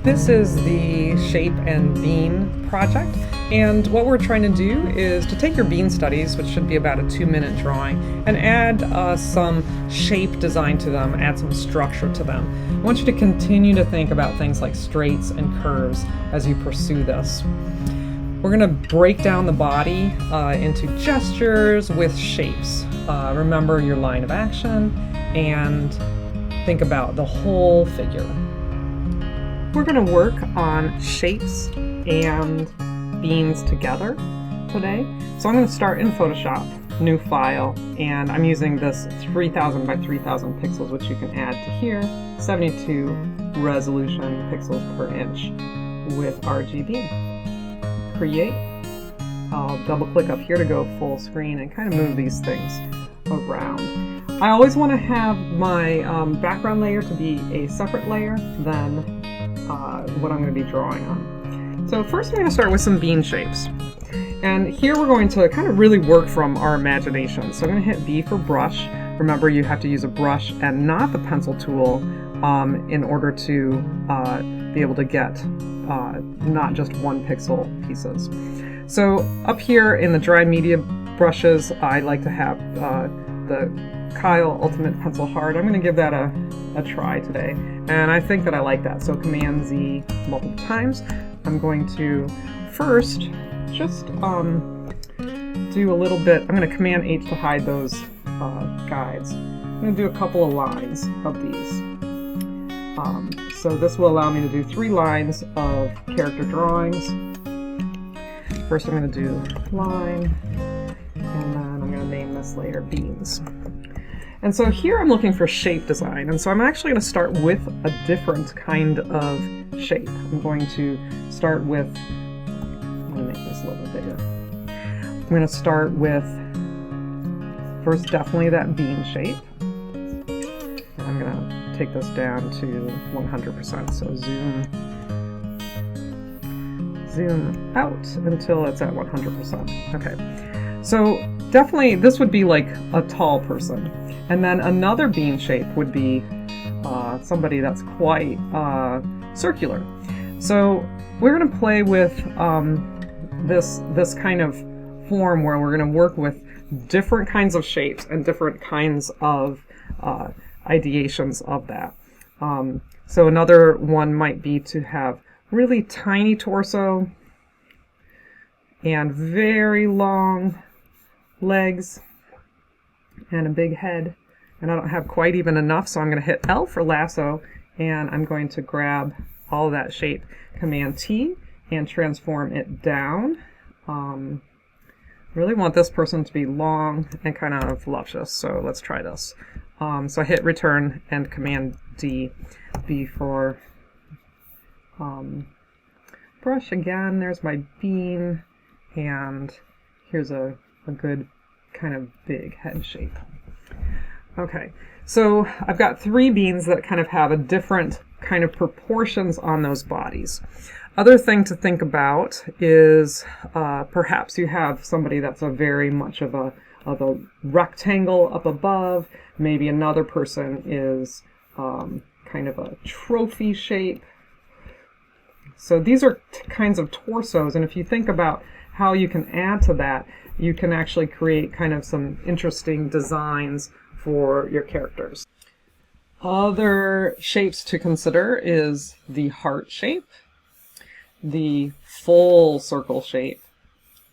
This is the Shape and Bean project, and what we're trying to do is to take your bean studies, which should be about a 2-minute drawing, and add some shape design to them, add some structure to them. I want you to continue to think about things like straights and curves as you pursue this. We're going to break down the body into gestures with shapes. Remember your line of action and think about the whole figure. We're going to work on shapes and beans together today. So I'm going to start in Photoshop, new file, and I'm using this 3000 by 3000 pixels, which you can add to here, 72 resolution pixels per inch with RGB. Create. I'll double click up here to go full screen and kind of move these things around. I always want to have my background layer to be a separate layer than what I'm going to be drawing on. So first I'm going to start with some bean shapes. And here we're going to kind of really work from our imagination. So I'm going to hit B for brush. Remember, you have to use a brush and not the pencil tool in order to be able to get not just 1 pixel pieces. So up here in the dry media brushes, I like to have the Kyle Ultimate Pencil Hard. I'm going to give that a try today, and I think that I like that. So Command Z multiple times. I'm going to first just do a little bit. I'm going to Command H to hide those guides. I'm going to do a couple of lines of these. So this will allow me to do 3 lines of character drawings. First I'm going to do line, and then I'm going to name this layer beans. And so here I'm looking for shape design, and so I'm actually going to start with a different kind of shape. I'm going to start with, I'm going to make this a little bit bigger. I'm going to start with, first definitely that bean shape. And I'm going to take this down to 100%, so zoom out until it's at 100%. Okay, so definitely this would be like a tall person. And then another bean shape would be somebody that's quite circular. So we're going to play with this kind of form where we're going to work with different kinds of shapes and different kinds of ideations of that. So another one might be to have really tiny torso and very long legs and a big head. And I don't have quite even enough, so I'm going to hit L for lasso, and I'm going to grab all of that shape, Command T, and transform it down. Really want this person to be long and kind of voluptuous, so let's try this. So I hit Return and Command D, B for brush again. There's my bean, and here's a good kind of big head shape. Okay, so I've got 3 beans that kind of have a different kind of proportions on those bodies. Other thing to think about is perhaps you have somebody that's a very much of a rectangle up above. Maybe another person is kind of a trophy shape. So these are kinds of torsos, and if you think about how you can add to that, you can actually create kind of some interesting designs for your characters. Other shapes to consider is the heart shape, the full circle shape,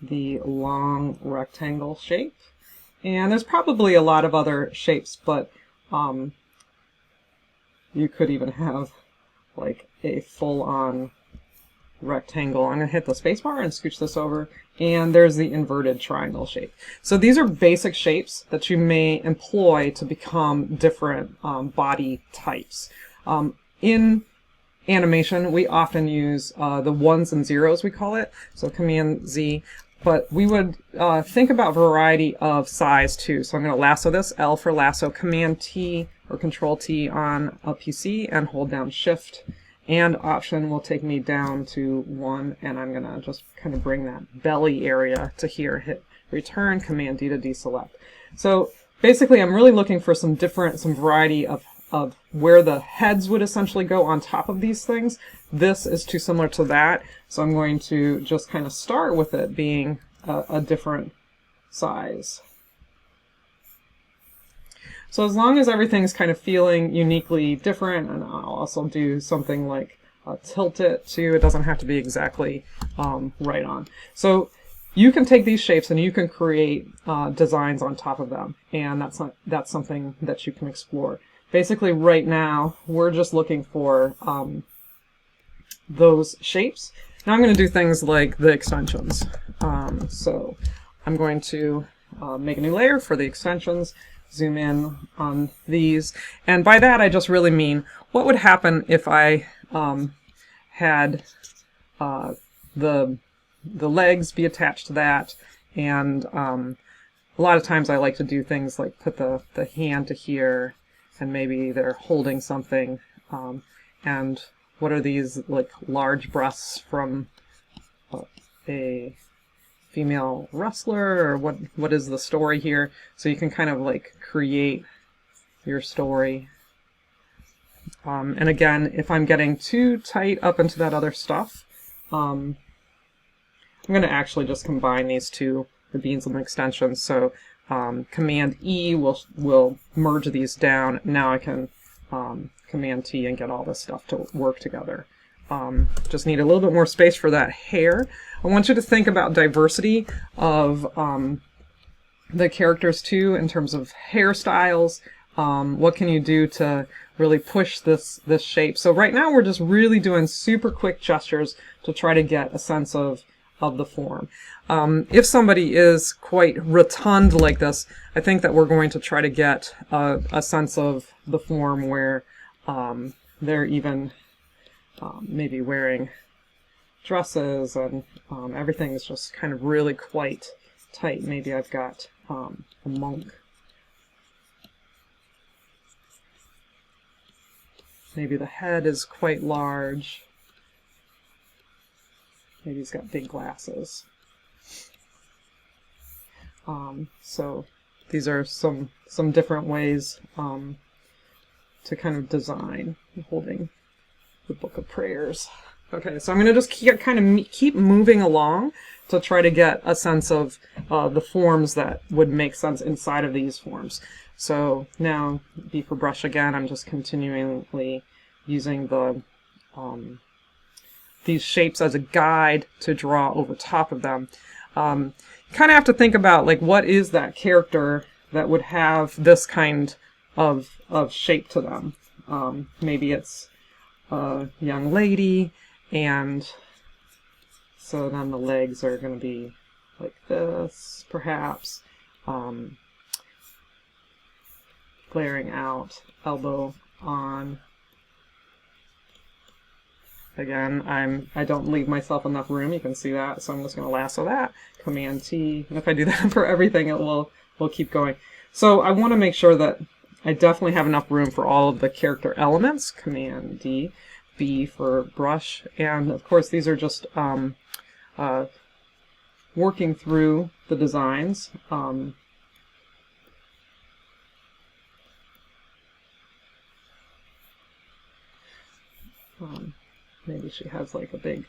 the long rectangle shape, and there's probably a lot of other shapes, but you could even have like a full-on rectangle. I'm going to hit the spacebar and scooch this over, and there's the inverted triangle shape. So these are basic shapes that you may employ to become different body types. In animation, we often use the 1s and 0s, we call it, so Command Z, but we would think about variety of size too. So I'm going to lasso this, L for lasso, Command T or Control T on a PC, and hold down Shift and Option will take me down to 1, and I'm going to just kind of bring that belly area to here, hit Return, Command D to deselect. So basically I'm really looking for some variety of of where the heads would essentially go on top of these things. This is too similar to that, so I'm going to just kind of start with it being a different size. So as long as everything's kind of feeling uniquely different, and I'll also do something like tilt it too, it doesn't have to be exactly right on. So you can take these shapes and you can create designs on top of them, and that's something that you can explore. Basically right now we're just looking for those shapes. Now I'm going to do things like the extensions. So I'm going to make a new layer for the extensions, zoom in on these, and by that I just really mean what would happen if I had the legs be attached to that, and a lot of times I like to do things like put the hand to here, and maybe they're holding something, and what are these like large breasts from a female wrestler, or what is the story here? So you can kind of like create your story. And again, if I'm getting too tight up into that other stuff, I'm going to actually just combine these two, the beans and the extensions. So Command E will merge these down. Now I can Command T and get all this stuff to work together. Just need a little bit more space for that hair. I want you to think about diversity of the characters too, in terms of hairstyles. What can you do to really push this shape? So right now we're just really doing super quick gestures to try to get a sense of the form. If somebody is quite rotund like this, I think that we're going to try to get a sense of the form where they're even maybe wearing dresses, and everything is just kind of really quite tight. Maybe I've got a monk. Maybe the head is quite large. Maybe he's got big glasses. So these are some different ways to kind of design. I'm holding the Book of Prayers. Okay, so I'm going to just keep moving along to try to get a sense of the forms that would make sense inside of these forms. So now, B for brush again, I'm just continually using the these shapes as a guide to draw over top of them. You kind of have to think about, like, what is that character that would have this kind of shape to them. Maybe it's a young lady, and so then the legs are going to be like this, perhaps, flaring out, elbow on. Again, I don't leave myself enough room, you can see that, so I'm just going to lasso that, Command T, and if I do that for everything, it will keep going. So I want to make sure that I definitely have enough room for all of the character elements, Command D, B for brush, and of course these are just working through the designs. Maybe she has like a big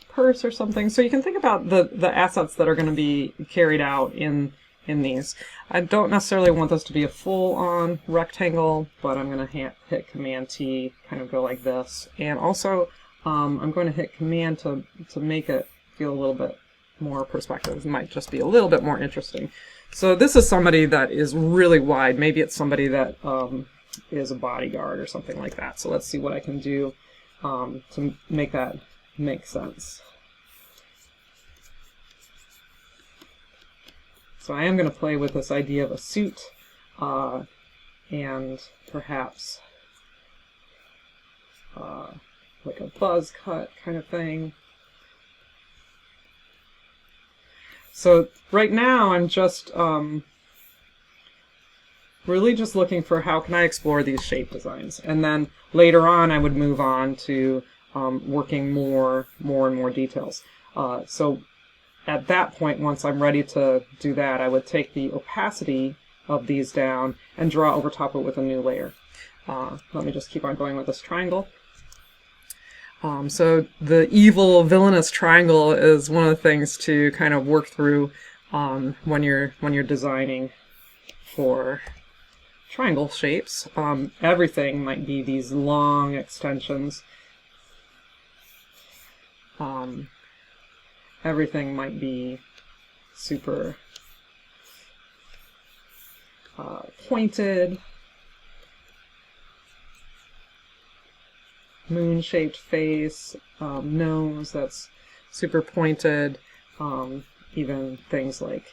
purse or something. So you can think about the assets that are going to be carried out in these. I don't necessarily want this to be a full-on rectangle, but I'm going to hit Command T, kind of go like this. And also, I'm going to hit Command to make it feel a little bit more perspective. It might just be a little bit more interesting. So this is somebody that is really wide. Maybe it's somebody that is a bodyguard or something like that. So let's see what I can do to make that make sense. So I am going to play with this idea of a suit and perhaps like a buzz cut kind of thing. So right now I'm just really just looking for how can I explore these shape designs, and then later on I would move on to working more and more details. So at that point, once I'm ready to do that, I would take the opacity of these down and draw over top of it with a new layer. Let me just keep on going with this triangle. So the evil, villainous triangle is one of the things to kind of work through when you're designing for triangle shapes. Everything might be these long extensions. Everything might be super pointed. Moon-shaped face, nose that's super pointed, even things like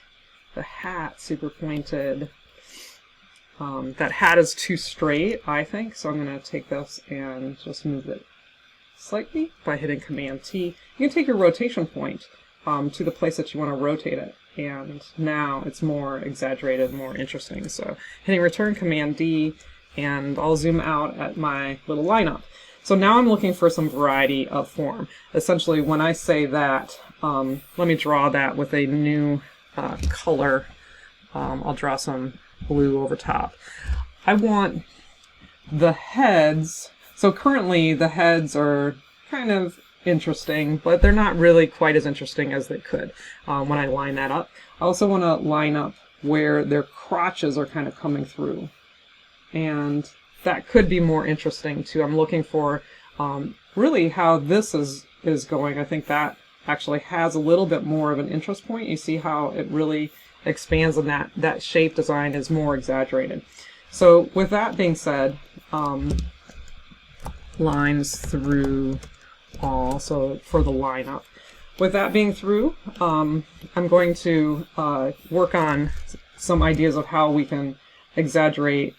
the hat, super pointed. That hat is too straight, I think, so I'm going to take this and just move it slightly by hitting Command T. You can take your rotation point to the place that you want to rotate it, and now it's more exaggerated, more interesting. So hitting Return, Command D, and I'll zoom out at my little lineup. So now I'm looking for some variety of form. Essentially, when I say that, let me draw that with a new color. I'll draw some blue over top. I want the heads, so currently the heads are kind of interesting, but they're not really quite as interesting as they could when I line that up. I also want to line up where their crotches are kind of coming through. And that could be more interesting too. I'm looking for really how this is going. I think that actually has a little bit more of an interest point. You see how it really expands, and that shape design is more exaggerated. So with that being said, lines through all, so for the lineup. With that being through, I'm going to work on some ideas of how we can exaggerate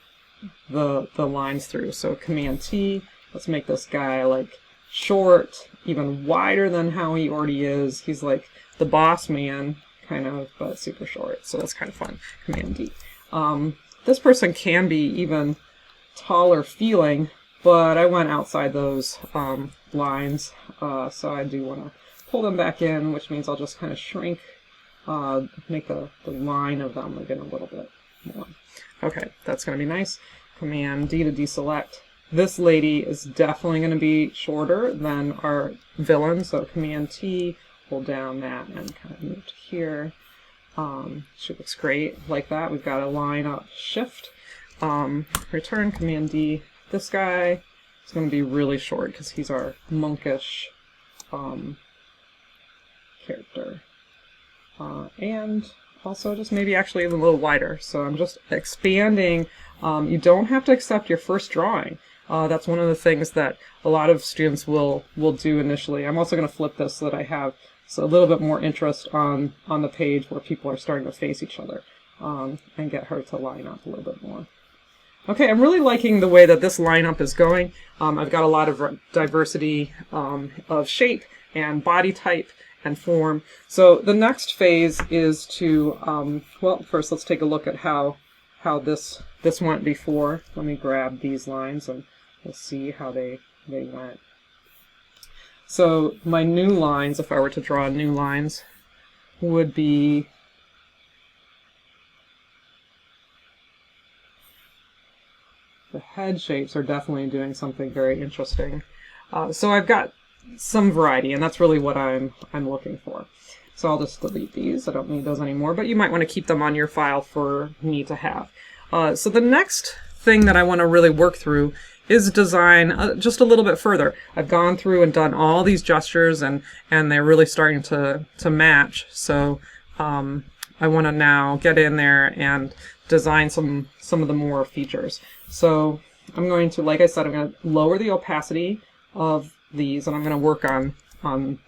the lines through. So Command T, let's make this guy like short, even wider than how he already is. He's like the boss man, kind of, but super short. So that's kind of fun. Command D. This person can be even taller feeling, but I went outside those lines, so I do want to pull them back in, which means I'll just kind of shrink, make the line of them again a little bit more. Okay, that's going to be nice. Command D to deselect. This lady is definitely going to be shorter than our villain, so Command T, hold down that and kind of move to here. She looks great like that. We've got a line up shift. Return, Command D. This guy is going to be really short because he's our monkish character. And also just maybe actually even a little wider. So I'm just expanding. You don't have to accept your first drawing. That's one of the things that a lot of students will do initially. I'm also going to flip this so that I have a little bit more interest on the page where people are starting to face each other, and get her to line up a little bit more. Okay, I'm really liking the way that this lineup is going. I've got a lot of diversity of shape and body type and form. So the next phase is to, well, first let's take a look at how this went before. Let me grab these lines and we'll see how they went. So my new lines, if I were to draw new lines, would be the head shapes are definitely doing something very interesting. So I've got some variety, and that's really what I'm looking for. So I'll just delete these. I don't need those anymore, but you might want to keep them on your file for me to have. So the next thing that I want to really work through is design just a little bit further. I've gone through and done all these gestures, and they're really starting to match. So I want to now get in there and design some of the more features. So I'm going to, like I said, I'm going to lower the opacity of these, and I'm going to work on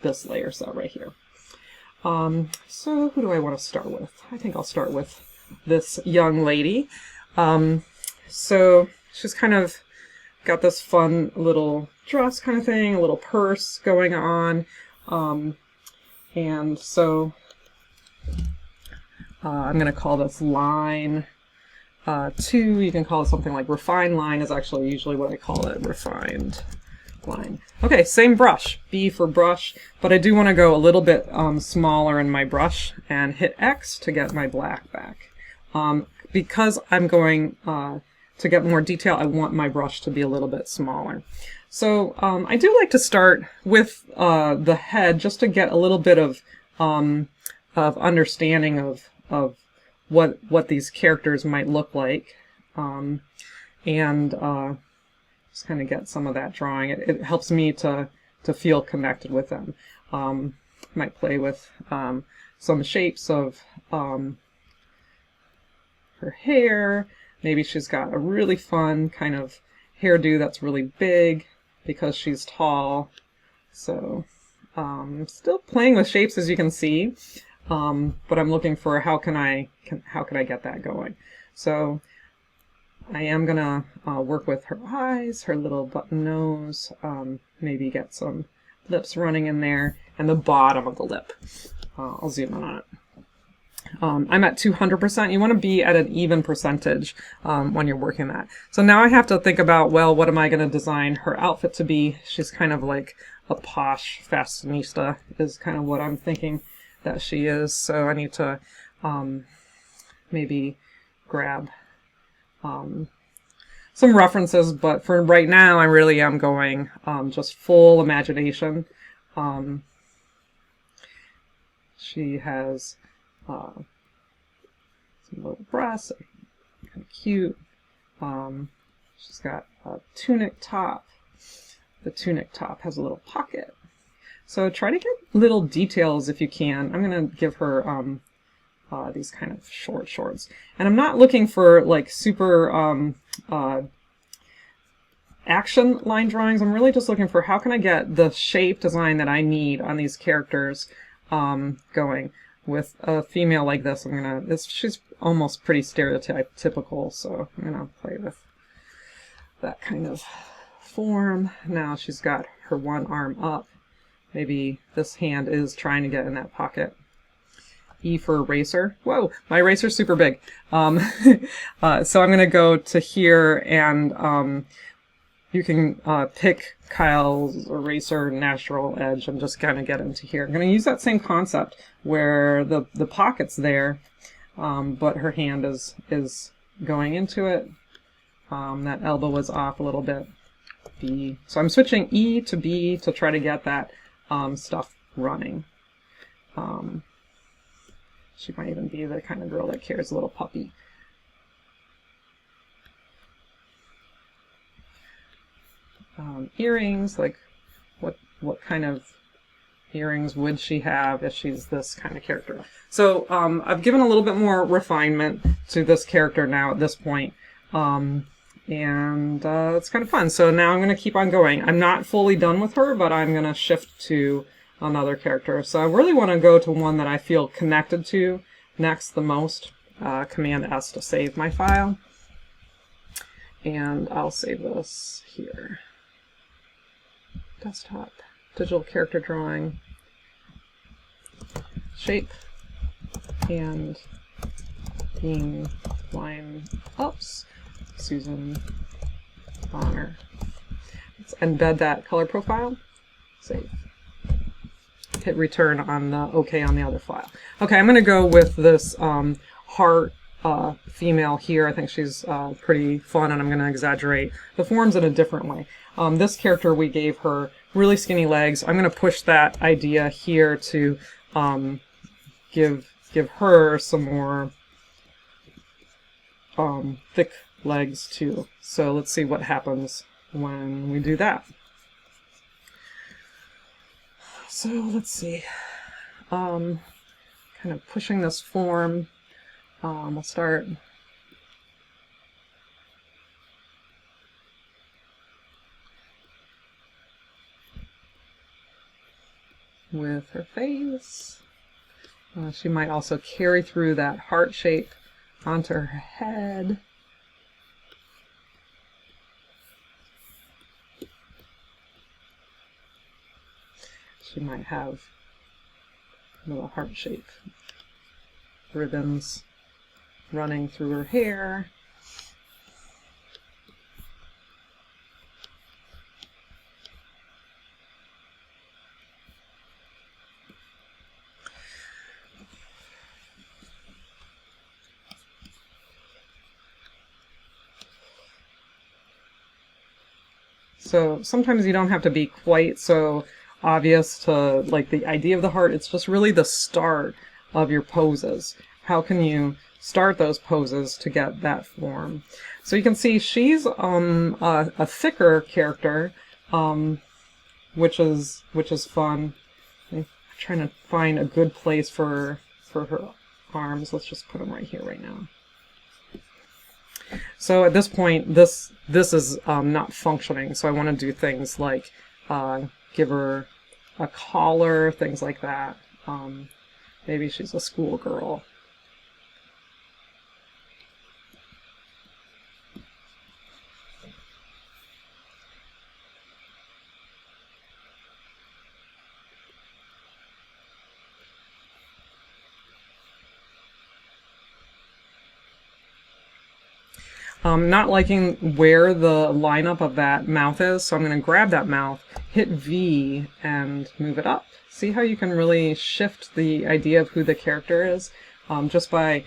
this layer set right here. So who do I want to start with? I think I'll start with this young lady. So she's kind of got this fun little dress kind of thing, a little purse going on. And so I'm going to call this line 2. You can call it something like refined line is actually usually what I call it, refined line. Okay, same brush, B for brush, but I do want to go a little bit smaller in my brush and hit X to get my black back. Because I'm going to get more detail, I want my brush to be a little bit smaller. So I do like to start with the head just to get a little bit of understanding of what these characters might look like, and just kind of get some of that drawing. It helps me to feel connected with them. Might play with some shapes of her hair. Maybe she's got a really fun kind of hairdo that's really big because she's tall. So still playing with shapes, as you can see, but I'm looking for how can I get that going. So I am gonna work with her eyes, her little button nose, maybe get some lips running in there, and the bottom of the lip. I'll zoom in on it. I'm at 200%. You want to be at an even percentage when you're working that. So now I have to think about, well, what am I going to design her outfit to be? She's kind of like a posh fashionista is kind of what I'm thinking that she is. So I need to maybe grab some references, but for right now I really am going just full imagination. She has some little breasts, kind of cute. She's got a tunic top. The tunic top has a little pocket. So try to get little details if you can. I'm going to give her these kind of short shorts. And I'm not looking for like super action line drawings. I'm really just looking for how can I get the shape design that I need on these characters going. With a female like this, she's almost pretty stereotypical, so I'm gonna play with that kind of form. Now she's got her one arm up. Maybe this hand is trying to get in that pocket. E for eraser. Whoa, my eraser's super big. So I'm gonna go to here, and you can pick Kyle's eraser natural edge and just kind of get into here. I'm going to use that same concept where the pocket's there, but her hand is going into it. That elbow was off a little bit. B. So I'm switching E to B to try to get that stuff running. She might even be the kind of girl that carries a little puppy. Earrings, like what kind of earrings would she have if she's this kind of character? So I've given a little bit more refinement to this character now at this point, and it's kind of fun. So now I'm going to keep on going. I'm not fully done with her, but I'm going to shift to another character. So I really want to go to one that I feel connected to next the most. Command S to save my file, and I'll save this here. Desktop, digital character drawing, shape, and being line ups, Susan Bonner. Let's embed that color profile, save. Hit return on the OK on the other file. Okay, I'm going to go with this heart female here. I think she's pretty fun, and I'm going to exaggerate the forms in a different way. This character, we gave her really skinny legs. I'm going to push that idea here to give her some more thick legs too. So let's see what happens when we do that. So let's see. Kind of pushing this form. We'll start with her face. She might also carry through that heart shape onto her head. She might have a little heart shape ribbons running through her hair. So sometimes you don't have to be quite so obvious to like the idea of the heart. It's just really the start of your poses. How can you start those poses to get that form? So you can see she's a thicker character, which is fun. I'm trying to find a good place for her arms. Let's just put them right here right now. So at this point, this is not functioning. So I want to do things like give her a collar, things like that. Maybe she's a schoolgirl. Not liking where the lineup of that mouth is, so I'm going to grab that mouth, hit V, and move it up. See how you can really shift the idea of who the character is just by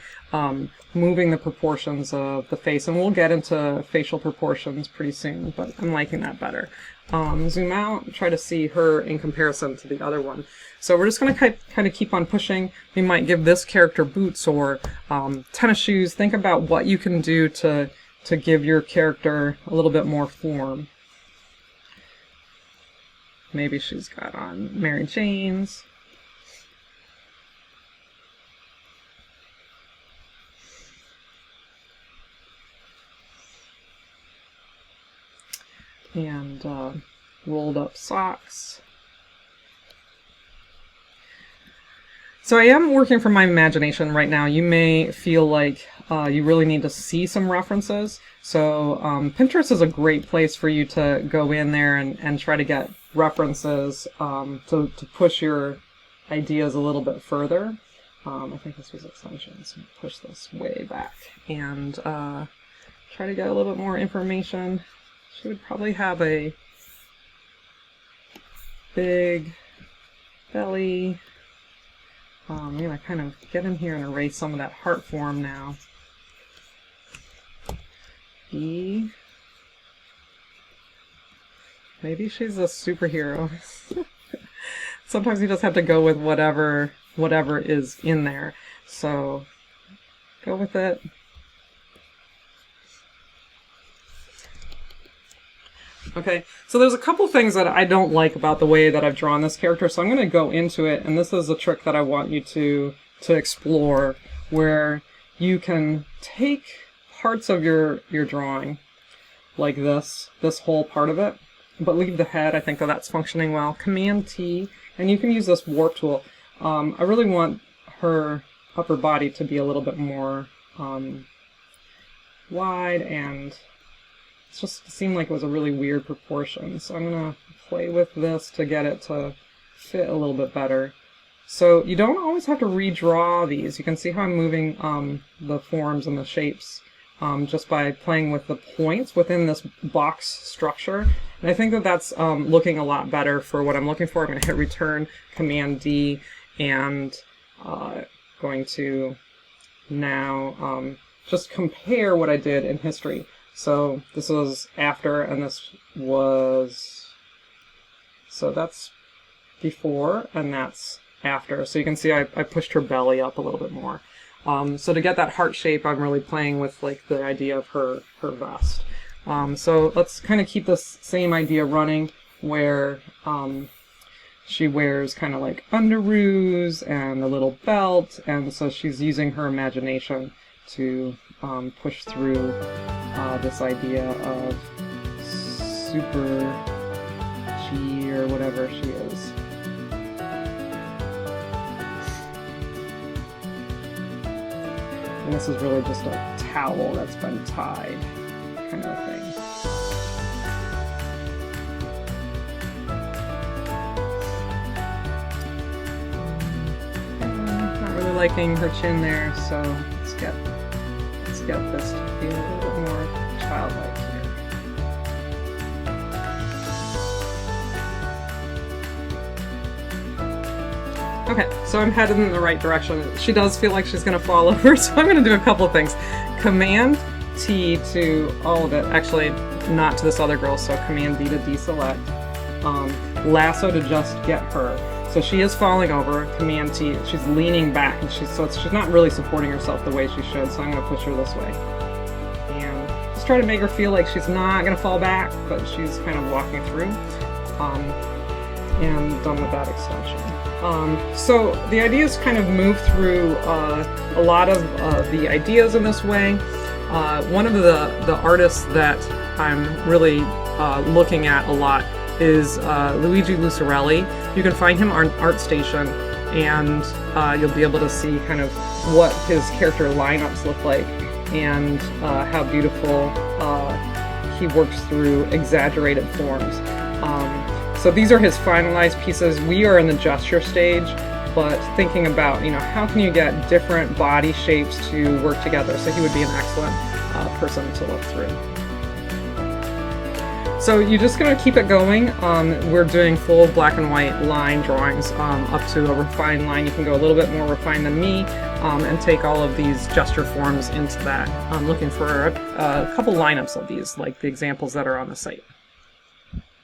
moving the proportions of the face. And we'll get into facial proportions pretty soon, but I'm liking that better. Zoom out, try to see her in comparison to the other one. So we're just going to kind of keep on pushing. We might give this character boots or tennis shoes. Think about what you can do to give your character a little bit more form. Maybe she's got on Mary Jane's. And rolled up socks. So I am working from my imagination right now. You may feel like you really need to see some references. So Pinterest is a great place for you to go in there and try to get references to push your ideas a little bit further. I think this was extensions. Push this way back and try to get a little bit more information. She would probably have a big belly. I'm going to kind of get in here and erase some of that heart form now. E. Maybe she's a superhero. Sometimes you just have to go with whatever is in there. So go with it. Okay, so there's a couple things that I don't like about the way that I've drawn this character, so I'm going to go into it, and this is a trick that I want you to explore, where you can take parts of your drawing, like this whole part of it, but leave the head. I think that's functioning well. Command T, and you can use this warp tool. I really want her upper body to be a little bit more wide, and it just seemed like it was a really weird proportion. So I'm going to play with this to get it to fit a little bit better. So you don't always have to redraw these. You can see how I'm moving the forms and the shapes just by playing with the points within this box structure. And I think that's looking a lot better for what I'm looking for. I'm going to hit Return, Command D, and going to now just compare what I did in history. So this was after, and this was, so that's before, and that's after. So you can see I pushed her belly up a little bit more. So to get that heart shape, I'm really playing with like the idea of her vest. So let's kind of keep this same idea running, where she wears kind of like underoos and a little belt, and so she's using her imagination to push through this idea of super G or whatever she is. And this is really just a towel that's been tied, kind of a thing. Not really liking her chin there, so let's get this to be a little bit more childlike here. Okay, so I'm headed in the right direction. She does feel like she's going to fall over, so I'm going to do a couple of things. Command T to all of it. Actually, not to this other girl, so Command V to deselect. Lasso to just get her. So she is falling over, Command T, she's leaning back, and she's not really supporting herself the way she should, so I'm going to push her this way. And just try to make her feel like she's not going to fall back, but she's kind of walking through. And done with that extension. So the idea is kind of move through a lot of the ideas in this way. One of the artists that I'm really looking at a lot is Luigi Lucarelli. You can find him on ArtStation, and you'll be able to see kind of what his character lineups look like and how beautiful he works through exaggerated forms. So these are his finalized pieces. We are in the gesture stage, but thinking about, how can you get different body shapes to work together? So he would be an excellent person to look through. So you're just going to keep it going. We're doing full black and white line drawings up to a refined line. You can go a little bit more refined than me and take all of these gesture forms into that. I'm looking for a couple lineups of these, like the examples that are on the site.